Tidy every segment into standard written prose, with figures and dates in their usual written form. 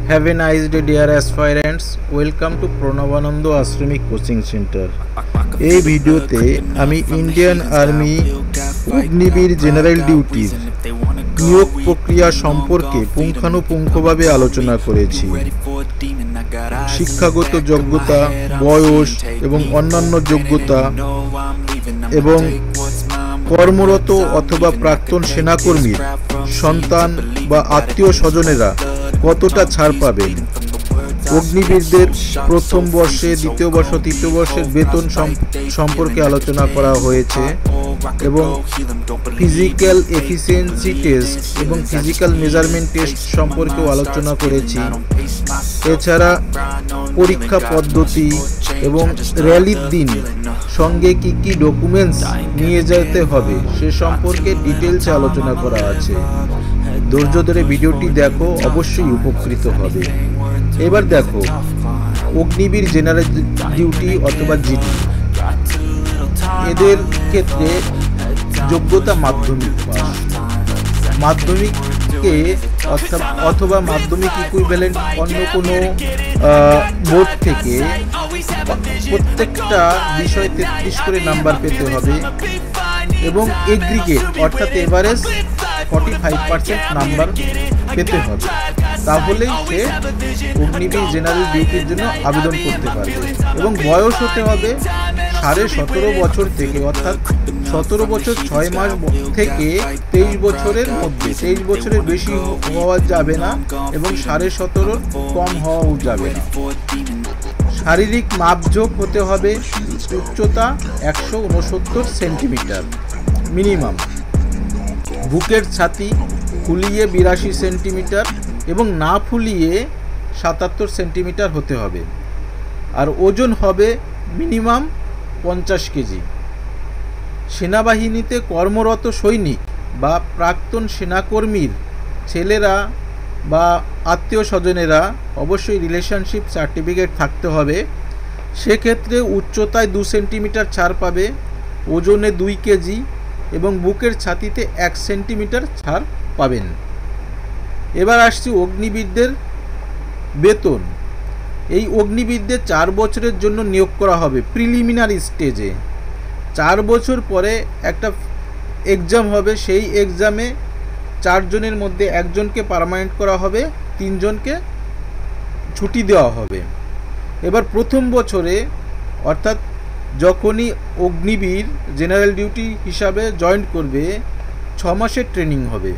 Have a nice day, dear aspirants. Welcome to Pranabananda Ashramik coaching centre. এই ভিডিওতে আমি Indian army Agniveer general ডিউটির নিয়োগ প্রক্রিয়া সম্পর্কে পুঙ্খানুপুঙ্খভাবে আলোচনা করেছি। শিক্ষাগত যোগ্যতা, বয়স এবং অন্যান্য যোগ্যতা এবং কর্মরত অথবা প্রাক্তন সেনাকর্মীর সন্তান বা আত্মীয় স্বজনেরা কতটা ছাড় পাবেন, অগ্নিবীরদের প্রথম বর্ষে, দ্বিতীয় বর্ষ, তৃতীয় বর্ষের বেতন সম্পর্কে আলোচনা করা হয়েছে এবং ফিজিক্যাল এফিসিয়েন্সি টেস্ট এবং ফিজিক্যাল মেজারমেন্ট টেস্ট সম্পর্কেও আলোচনা করেছি। এছাড়া পরীক্ষা পদ্ধতি এবং র্যালির দিন সঙ্গে কি কি ডকুমেন্টস নিয়ে যেতে হবে সে সম্পর্কে ডিটেলসে আলোচনা করা আছে। ধৈর্য ধরে ভিডিওটি দেখো, অবশ্যই উপকৃত হবে। এবার দেখো অগ্নিবীর জেনারেল ডিউটি অথবা জিডি, এদের ক্ষেত্রে যোগ্যতা মাধ্যমিক পাস, মাধ্যমিককে অথবা মাধ্যমিক ইকুইভ্যালেন্ট অন্য কোনো বোর্ড থেকে প্রত্যেকটা বিষয়ে 33 করে নাম্বার পেতে হবে এবং এগ্রিগেট অর্থাৎ এভারেজ 45% নাম্বার পেতে হবে, তাহলেই সে অগ্নিবীর জেনারেল ডিউটির জন্য আবেদন করতে পারবে। এবং বয়স হতে হবে 17.5 বছর থেকে, অর্থাৎ 17 বছর 6 মাস থেকে 23 বছরের মধ্যে। 23 বছরের বেশি হওয়া যাবে না এবং 17.5 কম হওয়াও যাবে না। শারীরিক মাপঝোঁক হতে হবে উচ্চতা 169 সেন্টিমিটার মিনিমাম, বুকের ছাতি ফুলিয়ে 82 সেন্টিমিটার এবং না ফুলিয়ে 77 সেন্টিমিটার হতে হবে। আর ওজন হবে মিনিমাম 50 কেজি। সেনাবাহিনীতে কর্মরত সৈনিক বা প্রাক্তন সেনাকর্মীর ছেলেরা বা আত্মীয় স্বজনেরা অবশ্যই রিলেশনশিপ সার্টিফিকেট থাকতে হবে। সেক্ষেত্রে উচ্চতায় 2 সেন্টিমিটার ছাড় পাবে, ওজনে 2 কেজি এবং বুকের ছাতিতে 1 সেন্টিমিটার ছাড় পাবেন। এবার আসছি অগ্নিবীরদের বেতন। এই অগ্নিবীরদের 4 বছরের জন্য নিয়োগ করা হবে প্রিলিমিনারি স্টেজে। 4 বছর পরে একটা এক্সাম হবে, সেই এক্সামে 4 জনের মধ্যে 1 জনকে পার্মানেন্ট করা হবে, 3 জনকে ছুটি দেওয়া হবে। এবার প্রথম বছরে অর্থাৎ যখনই অগ্নিবীর জেনারেল ডিউটি হিসাবে জয়েন করবে 6 মাসের ট্রেনিং হবে।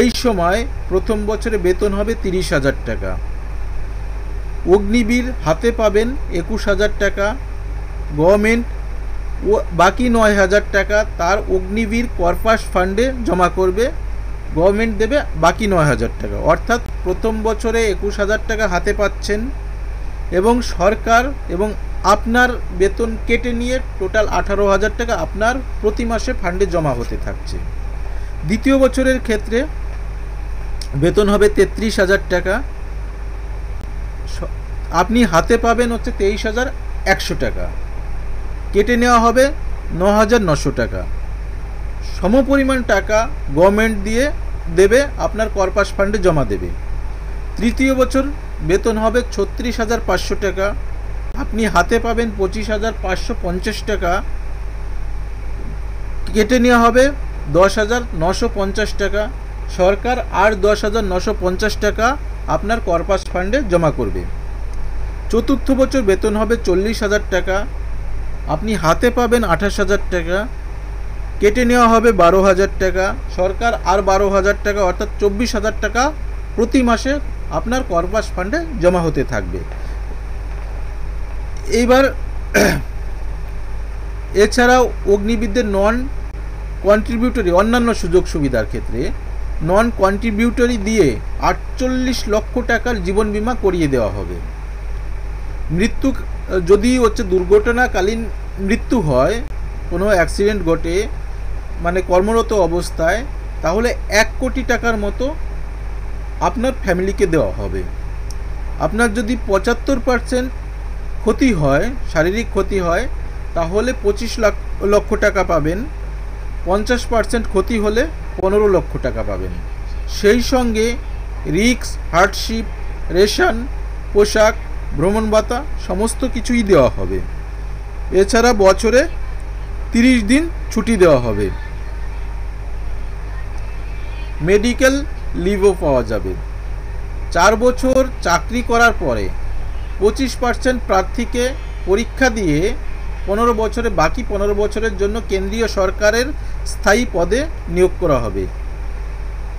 এই সময় প্রথম বছরে বেতন হবে 30,000 টাকা। অগ্নিবীর হাতে পাবেন 21,000 টাকা, গভর্নমেন্ট ও বাকি 9,000 টাকা তার অগ্নিবীর কর্পাস ফান্ডে জমা করবে, গভর্নমেন্ট দেবে বাকি 9,000 টাকা। অর্থাৎ প্রথম বছরে 21,000 টাকা হাতে পাচ্ছেন এবং সরকার এবং আপনার বেতন কেটে নিয়ে টোটাল 18,000 টাকা আপনার প্রতি মাসে ফান্ডে জমা হতে থাকছে। দ্বিতীয় বছরের ক্ষেত্রে বেতন হবে 33,000 টাকা, আপনি হাতে পাবেন হচ্ছে 23,100 টাকা, কেটে নেওয়া হবে 9,900 টাকা। সমপরিমাণ টাকা গভর্নমেন্ট দেবে আপনার কর্পাস ফান্ডে জমা দেবে। তৃতীয় বছর বেতন হবে 36,500 টাকা, আপনি হাতে পাবেন 25,550 টাকা, কেটে নেওয়া হবে 10,950 টাকা। সরকার আর 10,950 টাকা আপনার কর্পাস ফান্ডে জমা করবে। চতুর্থ বছর বেতন হবে 40,000 টাকা, আপনি হাতে পাবেন 28,000 টাকা, কেটে নেওয়া হবে 12,000 টাকা। সরকার আর 12,000 টাকা অর্থাৎ 24,000 টাকা প্রতি মাসে আপনার কর্পাস ফান্ডে জমা হতে থাকবে। এইবার এছাড়াও অগ্নিবীরদের নন কন্ট্রিবিউটরি অন্যান্য সুযোগ সুবিধার ক্ষেত্রে নন কন্ট্রিবিউটরি দিয়ে 48 লক্ষ টাকার জীবন বীমা করিয়ে দেওয়া হবে। মৃত্যু যদি হচ্ছে দুর্ঘটনাকালীন মৃত্যু হয়, কোনো অ্যাক্সিডেন্ট ঘটে মানে কর্মরত অবস্থায়, তাহলে 1 কোটি টাকার মতো আপনার ফ্যামিলিকে দেওয়া হবে। আপনার যদি 75% ক্ষতি হয়, শারীরিক ক্ষতি হয়, তাহলে 25 লক্ষ টাকা পাবেন। 50% ক্ষতি হলে 15 লক্ষ টাকা পাবেন। সেই সঙ্গে রিস্ক, হার্ডশিপ রেশন, পোশাক, ভ্রমণ ভাতা সমস্ত কিছুই দেওয়া হবে। এছাড়া বছরে 30 দিন ছুটি দেওয়া হবে। মেডিকেল লিভও পাওয়া যাবে। 4 বছর চাকরি করার পরে 25% প্রার্থীকে পরীক্ষা দিয়ে 15 বছরে বাকি 15 বছরের জন্য কেন্দ্রীয় সরকারের স্থায়ী পদে নিয়োগ করা হবে।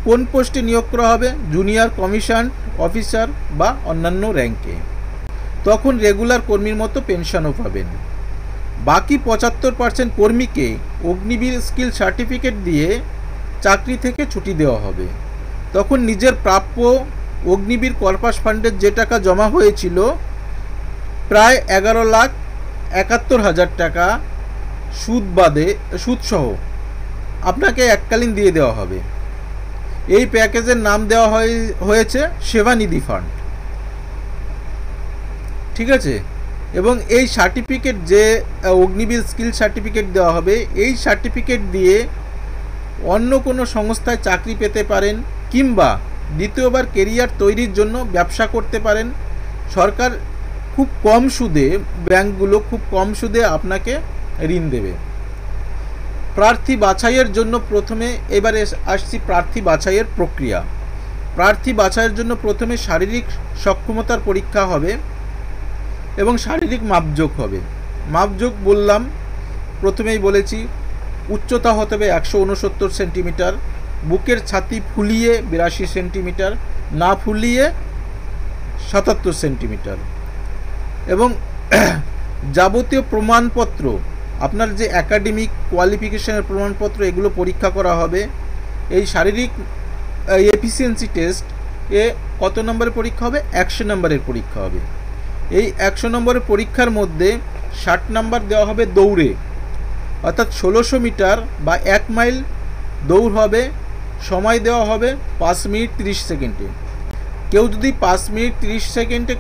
কোন পোস্টে নিয়োগ করা হবে? জুনিয়র কমিশন অফিসার বা অন্যান্য র্যাঙ্কে। তখন রেগুলার কর্মীর মতো পেনশনও পাবেন। বাকি 75% কর্মীকে অগ্নিবীর স্কিল সার্টিফিকেট দিয়ে চাকরি থেকে ছুটি দেওয়া হবে। তখন নিজের প্রাপ্য অগ্নিবীর কর্পাস ফান্ডের যে টাকা জমা হয়েছিল প্রায় 11,71,000 টাকা সুদসহ আপনাকে এককালীন দিয়ে দেওয়া হবে। এই প্যাকেজের নাম দেওয়া হয়েছে সেবানিধি ফান্ড। ঠিক আছে। এবং এই সার্টিফিকেট যে অগ্নিবীর স্কিল সার্টিফিকেট দেওয়া হবে, এই সার্টিফিকেট দিয়ে অন্য কোনো সংস্থায় চাকরি পেতে পারেন কিংবা দ্বিতীয়বার কেরিয়ার তৈরির জন্য ব্যবসা করতে পারেন। সরকার খুব কম সুদে, ব্যাংকগুলো খুব কম সুদে আপনাকে ঋণ দেবে। প্রার্থী বাছাইয়ের জন্য প্রথমে, এবারে আসছি প্রার্থী বাছাইয়ের প্রক্রিয়া। প্রার্থী বাছাইয়ের জন্য প্রথমে শারীরিক সক্ষমতার পরীক্ষা হবে এবং শারীরিক মাপজোক হবে। মাপজোক বললাম, প্রথমেই বলেছি, উচ্চতা হতে হবে 169 সেন্টিমিটার, বুকের ছাতি ফুলিয়ে 82 সেন্টিমিটার, না ফুলিয়ে 77 সেন্টিমিটার, এবং যাবতীয় প্রমাণপত্র, আপনার যে একাডেমিক কোয়ালিফিকেশনের প্রমাণপত্র, এগুলো পরীক্ষা করা হবে। এই শারীরিক এফিসিয়েন্সি টেস্ট কত নম্বরের পরীক্ষা হবে? 100 নম্বরের পরীক্ষা হবে। এই 100 নম্বরের পরীক্ষার মধ্যে 60 নম্বর দেওয়া হবে দৌড়ে, অর্থাৎ 1600 মিটার বা 1 মাইল দৌড় হবে। সময় দেওয়া হবে 5 মিনিট 30 সেকেন্ডে। কেউ যদি 5 মিনিট 30 সেকেন্ডে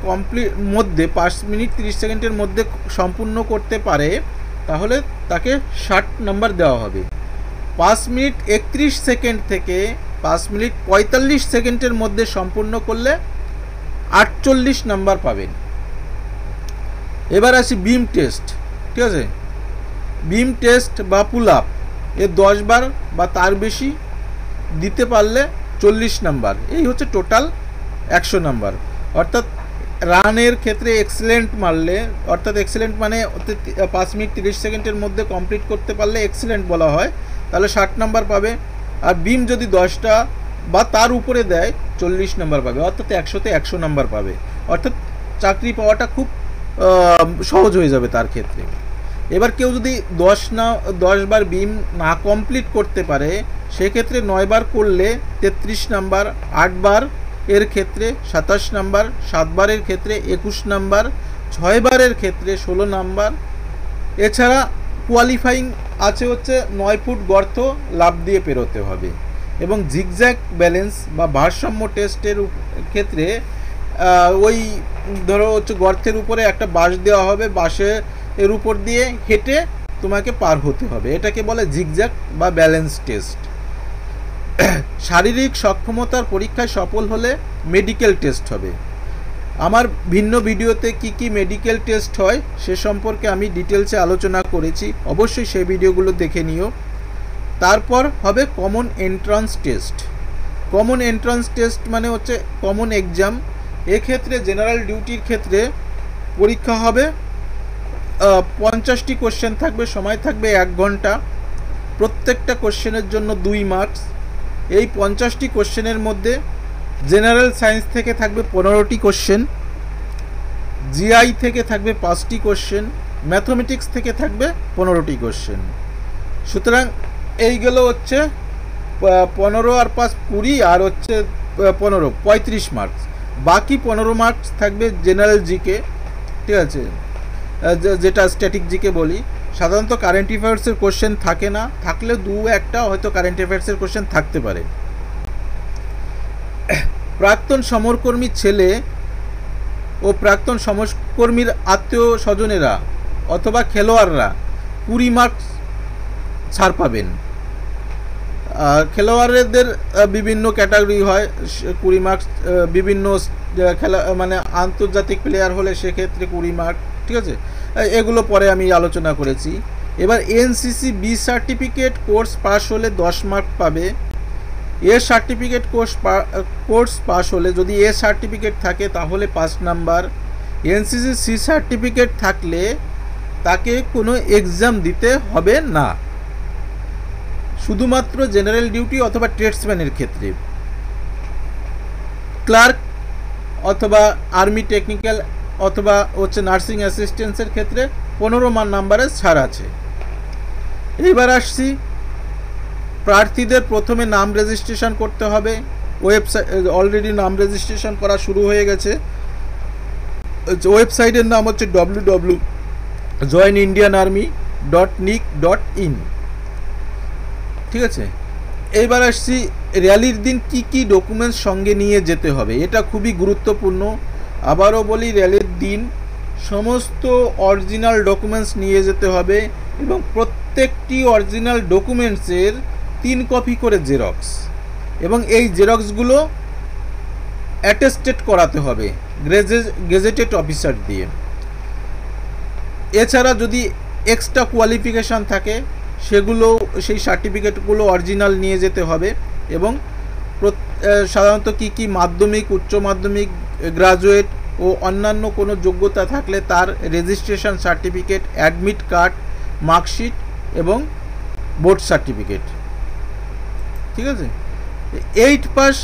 5 মিনিট 30 সেকেন্ডের মধ্যে সম্পূর্ণ করতে পারে তাহলে তাকে 60 নম্বর দেওয়া হবে। 5 মিনিট 31 সেকেন্ড থেকে 5 মিনিট 45 সেকেন্ডের মধ্যে সম্পূর্ণ করলে 48 নম্বর পাবেন। এবার আসি বিম টেস্ট। ঠিক আছে। বিম টেস্ট বা পুল আপ 10 বার বা তার বেশি দিতে পারলে 40 নাম্বার। এই হচ্ছে টোটাল 100 নাম্বার। অর্থাৎ রানের ক্ষেত্রে এক্সেলেন্ট মারলে, অর্থাৎ এক্সেলেন্ট মানে 5 মিনিট 30 সেকেন্ডের মধ্যে কমপ্লিট করতে পারলে এক্সেলেন্ট বলা হয়, তাহলে 60 নাম্বার পাবে। আর বিম যদি 10টা বা তার উপরে দেয় 40 নাম্বার পাবে, অর্থাৎ 100তে 100 নাম্বার পাবে। অর্থাৎ চাকরি পাওয়াটা খুব সহজ হয়ে যাবে তার ক্ষেত্রে। এবার কেউ যদি 10 বার বিম না কমপ্লিট করতে পারে, সেক্ষেত্রে 9 বার করলে 33 নাম্বার, 8 বার এর ক্ষেত্রে 27 নাম্বার, 7 বারের ক্ষেত্রে 21 নাম্বার, 6 বারের ক্ষেত্রে 16 নাম্বার। এছাড়া কোয়ালিফাইং আছে হচ্ছে 9 ফুট গর্ত লাফ দিয়ে পেরোতে হবে। এবং জিগজ্যাগ ব্যালেন্স বা ভারসাম্য টেস্টের ক্ষেত্রে ওই ধরো হচ্ছে গর্তের উপরে একটা বাঁশ দেওয়া হবে, বাঁশের উপর দিয়ে হেঁটে তোমাকে পার হতে হবে। এটাকে বলে জিগজ্যাগ বা ব্যালেন্স টেস্ট। শারীরিক সক্ষমতার পরীক্ষায় সফল হলে মেডিকেল টেস্ট হবে। আমার ভিন্ন ভিডিওতে কি মেডিকেল টেস্ট হয় সে সম্পর্কে আমি ডিটেলসে আলোচনা করেছি, অবশ্যই সেই ভিডিওগুলো দেখে নিও। তারপর হবে common entrance test. Common entrance test মানে হচ্ছে কমন এক্সাম। এক্ষেত্রে জেনারেল ডিউটির ক্ষেত্রে পরীক্ষা হবে, 50টি কোশ্চেন থাকবে, সময় থাকবে 1 ঘন্টা। প্রত্যেকটা কোশ্চেনের জন্য 2 মার্কস। এই 50টি কোশ্চেনের মধ্যে জেনারেল সায়েন্স থেকে থাকবে 15টি কোশ্চেন, জিআই থেকে থাকবে 5টি কোশ্চেন, ম্যাথমেটিক্স থেকে থাকবে 15টি কোশ্চেন। সুতরাং এইগুলো হচ্ছে 15 আর 5 20 আর হচ্ছে 15 35 মার্কস। বাকি 15 মার্কস থাকবে জেনারেল জিকে। ঠিক আছে, যেটা স্ট্যাটিক জিকে বলি। সাধারণত কারেন্ট অ্যাফেয়ার্সের কোশ্চেন থাকে না, থাকলে 2-1টা হয়তো কারেন্ট অ্যাফেয়ার্সের কোশ্চেন থাকতে পারে। প্রাক্তন সমরকর্মীর ছেলে ও প্রাক্তন সমরকর্মীর আত্মীয় স্বজনেরা অথবা খেলোয়াড়রা 20 মার্কস ছাড় পাবেন। খেলোয়াড়দের বিভিন্ন ক্যাটাগরি হয়, 20 মার্কস বিভিন্ন খেলা মানে আন্তর্জাতিক প্লেয়ার হলে সেক্ষেত্রে 20 মার্ক, ঠিক আছে, এগুলো পরে আমি আলোচনা করেছি। এবার NCC B certificate course pass হলে 10 মার্ক পাবে। এ সার্টিফিকেট কোর্স পাস হলে যদি এ সার্টিফিকেট থাকে তাহলে 5 নাম্বার। এনসিসি সি সার্টিফিকেট থাকলে তাকে কোনো এক্সাম দিতে হবে না, শুধুমাত্র জেনারেল ডিউটি অথবা ট্রেডসম্যানের ক্ষেত্রে। ক্লার্ক অথবা আর্মি টেকনিক্যাল অথবা হচ্ছে নার্সিং অ্যাসিস্ট্যান্সের ক্ষেত্রে 15 নাম্বারের ছাড় আছে। এইবার আসছি, প্রার্থীদের প্রথমে নাম রেজিস্ট্রেশন করতে হবে। ওয়েবসাইট অলরেডি নাম রেজিস্ট্রেশন করা শুরু হয়ে গেছে। ওয়েবসাইটের নাম হচ্ছে www.joinindianarmy.nic.in, ঠিক আছে। এইবার আসছি র্যালির দিন কি কি ডকুমেন্টস সঙ্গে নিয়ে যেতে হবে, এটা খুবই গুরুত্বপূর্ণ। আবারও বলি, র্যালির দিন সমস্ত অরিজিনাল ডকুমেন্টস নিয়ে যেতে হবে এবং প্রত্যেকটি অরিজিনাল ডকুমেন্টসের 3 কপি করে জেরক্স, এবং এই জেরক্সগুলো অ্যাটেস্টেড করাতে হবে গেজেটেড অফিসার দিয়ে। এছাড়া যদি এক্সট্রা কোয়ালিফিকেশান থাকে সেগুলো, সেই সার্টিফিকেটগুলো অরিজিনাল নিয়ে যেতে হবে। এবং সাধারণত কি মাধ্যমিক, উচ্চ মাধ্যমিক, গ্রাজুয়েট ও অন্যান্য কোনো যোগ্যতা থাকলে তার registration certificate, admit card, marksheet এবং বোর্ড সার্টিফিকেট, ঠিক আছে। 8 পাস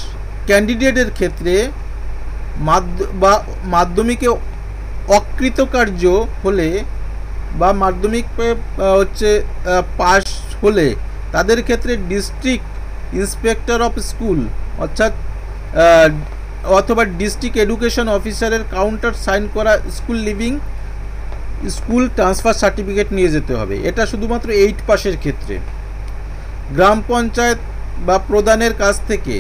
ক্যান্ডিডেটের ক্ষেত্রে মাধ্যমিকে অকৃতকার্য হলে বা মাধ্যমিক হচ্ছে পাস হলে তাদের ক্ষেত্রে ডিস্ট্রিক্ট ইন্সপেক্টর অফ স্কুল অথবা ডিস্ট্রিক্ট এডুকেশন অফিসারের কাউন্টার সাইন করা স্কুল ট্রান্সফার সার্টিফিকেট নিয়ে যেতে হবে। এটা শুধুমাত্র 8 পাসের ক্ষেত্রে। গ্রাম পঞ্চায়েত বা প্রধানের কাছ থেকে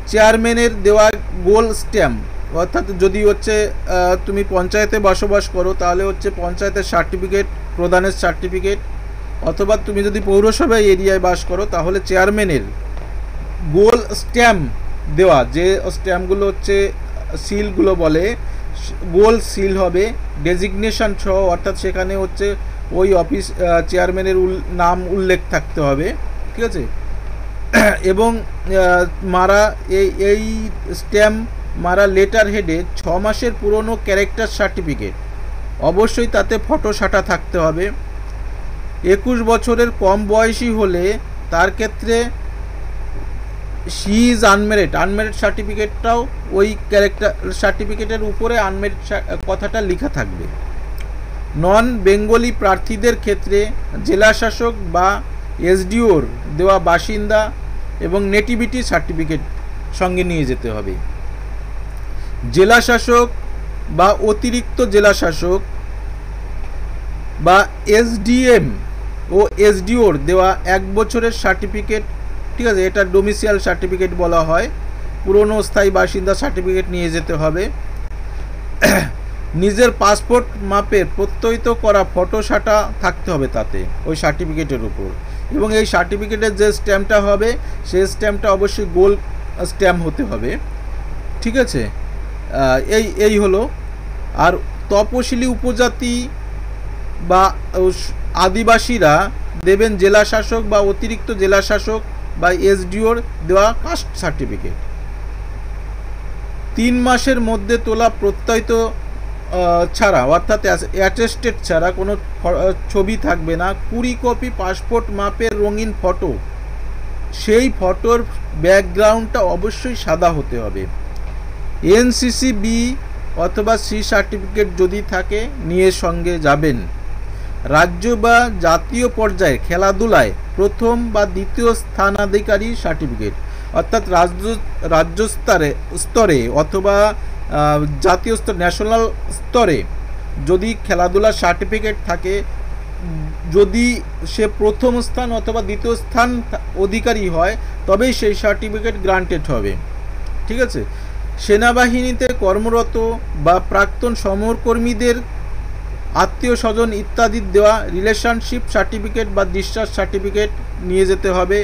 চেয়ারম্যানের দেওয়া গোল স্ট্যাম্প, অর্থাৎ যদি হচ্ছে তুমি পঞ্চায়েতে বসবাস করো তাহলে হচ্ছে পঞ্চায়েতের সার্টিফিকেট, প্রধানের সার্টিফিকেট, অথবা তুমি যদি পৌরসভা এরিয়ায় বাস করো তাহলে চেয়ারম্যানের গোল স্ট্যাম্প দেওয়া, যে স্ট্যাম্পগুলো হচ্ছে সিলগুলো বলে, গোল সিল হবে ডেজিগনেশন সহ, অর্থাৎ সেখানে হচ্ছে ওই অফিস চেয়ারম্যানের নাম উল্লেখ থাকতে হবে, ঠিক আছে। এবং মারা এই স্ট্যাম্প মারা লেটার হেডে 6 মাসের পুরনো ক্যারেক্টার সার্টিফিকেট, অবশ্যই তাতে ফটো সাটা থাকতে হবে। 21 বছরের কম বয়সী হলে তার ক্ষেত্রে শি ইজ আনমেরিড সার্টিফিকেটটাও ওই ক্যারেক্টার সার্টিফিকেটের উপরে আনমেরিড কথাটা লেখা থাকবে। নন বেঙ্গলি প্রার্থীদের ক্ষেত্রে জেলাশাসক বা এসডিওর দেওয়া বাসিন্দা এবং নেটিভিটি সার্টিফিকেট সঙ্গে নিয়ে যেতে হবে। জেলাশাসক বা অতিরিক্ত জেলাশাসক বা এসডিএম ও এসডিওর দেওয়া 1 বছরের সার্টিফিকেট, ঠিক আছে, এটা ডোমিসাইল সার্টিফিকেট বলা হয়, পুরনো স্থায়ী বাসিন্দা সার্টিফিকেট নিয়ে যেতে হবে। নিজের পাসপোর্ট মাপের প্রত্যয়িত করা ফটো সাটা থাকতে হবে তাতে, ওই সার্টিফিকেটের উপর। এবং এই সার্টিফিকেটের যে স্ট্যাম্পটা হবে সেই স্ট্যাম্পটা অবশ্যই গোল স্ট্যাম্প হতে হবে, ঠিক আছে। এই হলো। আর তপশিলি উপজাতি বা আদিবাসীরা দেবেন জেলাশাসক বা অতিরিক্ত জেলাশাসক বা এসডিওর দেওয়া কাস্ট সার্টিফিকেট। 3 মাসের মধ্যে তোলা প্রত্যয়িত ছাড়া, অর্থাৎ অ্যাটেস্টেড ছাড়া কোনো ছবি থাকবে না। 20 কপি পাসপোর্ট মাপের রঙিন ফটো, সেই ফটোর ব্যাকগ্রাউন্ডটা অবশ্যই সাদা হতে হবে। এনসিসি বি অথবা সি সার্টিফিকেট যদি থাকে নিয়ে সঙ্গে যাবেন। রাজ্য বা জাতীয় পর্যায়ে খেলাধুলায় প্রথম বা দ্বিতীয় স্থানাধিকারী সার্টিফিকেট, অর্থাৎ রাজ্য স্তরে অথবা জাতীয় স্তর ন্যাশনাল স্তরে যদি খেলাধুলার সার্টিফিকেট থাকে, যদি সে প্রথম স্থান অথবা দ্বিতীয় স্থান অধিকারী হয় তবেই সেই সার্টিফিকেট গ্রান্টেড হবে, ঠিক আছে। সেনাবাহিনীতে কর্মরত বা প্রাক্তন সমরকর্মীদের আত্মীয় স্বজন ইত্যাদির দেওয়া রিলেশনশিপ সার্টিফিকেট বা ডিসচার্জ সার্টিফিকেট নিয়ে যেতে হবে।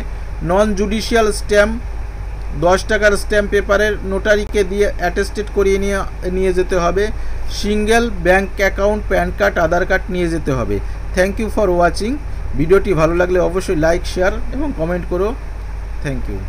নন জুডিশিয়াল স্ট্যাম্প 10 টাকার স্ট্যাম্প পেপারের নোটারিকে দিয়ে অ্যাটেস্টেড করিয়ে নিয়ে যেতে হবে। Single bank account, PAN card, Aadhaar card নিয়ে যেতে হবে। Thank you for watching. ভিডিওটি ভালো লাগলে অবশ্যই লাইক, শেয়ার এবং কমেন্ট করো। Thank you.